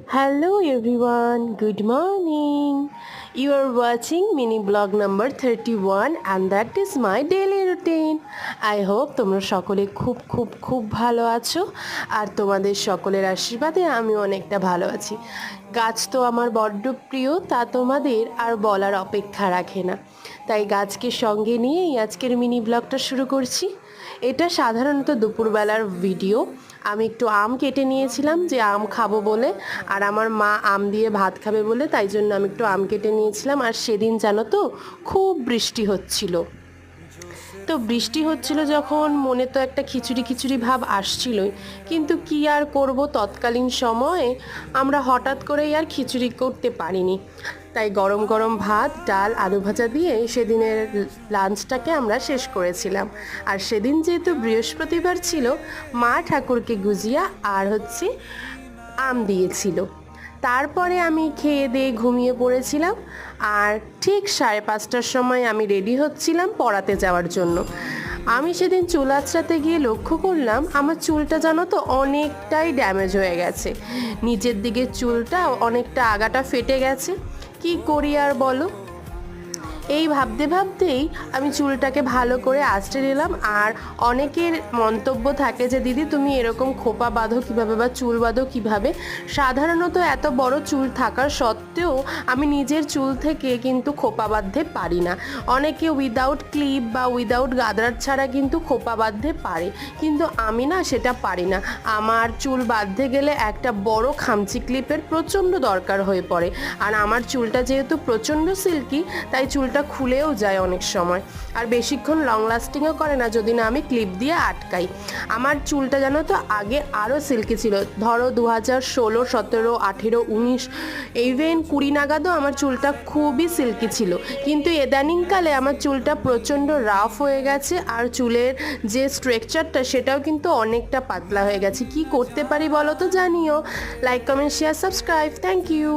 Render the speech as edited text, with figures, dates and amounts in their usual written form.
Hello everyone, good morning. You are watching mini blog number 31 and that is my daily routine. I hope তোমরা সকলে খুব খুব খুব ভালো আছো আর তোমাদের সকলের আশীর্বাদে আমি অনেকটা ভালো আছি। গাছ তো আমার বড্ড প্রিয়, তা তোমাদের আর বলার অপেক্ষা রাখে না। তাই গাছকে সঙ্গে নিয়েই আজকের মিনি ব্লগটা শুরু করছি। এটা সাধারণত দুপুরবেলার ভিডিও। আমি একটু আম কেটে নিয়েছিলাম যে আম খাবো বলে, আর আমার মা আম দিয়ে ভাত খাবে বলে, তাই জন্য আমি একটু আম কেটে নিয়েছিলাম। আর সেদিন জানো তো খুব বৃষ্টি হচ্ছিল, তো বৃষ্টি হচ্ছিল যখন মনে তো একটা খিচুড়ি খিচুড়ি ভাব আসছিলই, কিন্তু কি আর করব, তৎকালীন সময়ে আমরা হঠাৎ করেই আর খিচুড়ি করতে পারিনি। তাই গরম গরম ভাত, ডাল, আলু ভাজা দিয়ে সেদিনের লাঞ্চটাকে আমরা শেষ করেছিলাম। আর সেদিন যেহেতু বৃহস্পতিবার ছিল, মা ঠাকুরকে গুজিয়া আর আম দিয়েছিল। তারপরে আমি খেয়ে দিয়ে ঘুমিয়ে পড়েছিলাম। আর ঠিক 5:30টার সময় আমি রেডি হচ্ছিলাম পড়াতে যাওয়ার জন্য। আমি সেদিন চুল আঁচড়াতে গিয়ে লক্ষ্য করলাম আমার চুলটা জানো তো অনেকটাই ড্যামেজ হয়ে গেছে। নিচের দিকের চুলটা অনেকটা আগাটা ফেটে গেছে। কি করি আর বলো। এই ভাবতে ভাবতেই আমি চুলটাকে ভালো করে আঁচড়ে নিলাম। আর অনেকের মন্তব্য থাকে যে দিদি তুমি এরকম খোপা বাঁধো কীভাবে বা চুল বাঁধো কীভাবে। সাধারণত এত বড় চুল থাকার সত্ত্বেও আমি নিজের চুল থেকে কিন্তু খোপা বাঁধতে পারি না। অনেকে উইদাউট ক্লিপ বা উইদাউট গাদরার ছাড়া কিন্তু খোপা বাঁধতে পারে, কিন্তু আমি না সেটা পারি না। আমার চুল বাঁধতে গেলে একটা বড় খামচি ক্লিপের প্রচণ্ড দরকার হয়ে পড়ে। আর আমার চুলটা যেহেতু প্রচণ্ড সিল্কি, তাই চুলটা খুলেও যায় অনেক সময়, আর বেশিক্ষণ লং লাস্টিংও করে না যদি না আমি ক্লিপ দিয়ে আটকাই। আমার চুলটা জানো তো আগে আরও সিল্কি ছিল। ধরো 2016, 17, 18, 19, ইভেন 20 নাগাদও আমার চুলটা খুবই সিল্কি ছিল। কিন্তু ইদানিংকালে আমার চুলটা প্রচণ্ড রাফ হয়ে গেছে, আর চুলের যে স্ট্রাকচারটা সেটাও কিন্তু অনেকটা পাতলা হয়ে গেছে। কি করতে পারি বলো তো জানিও। Like, comment, share, subscribe. Thank you.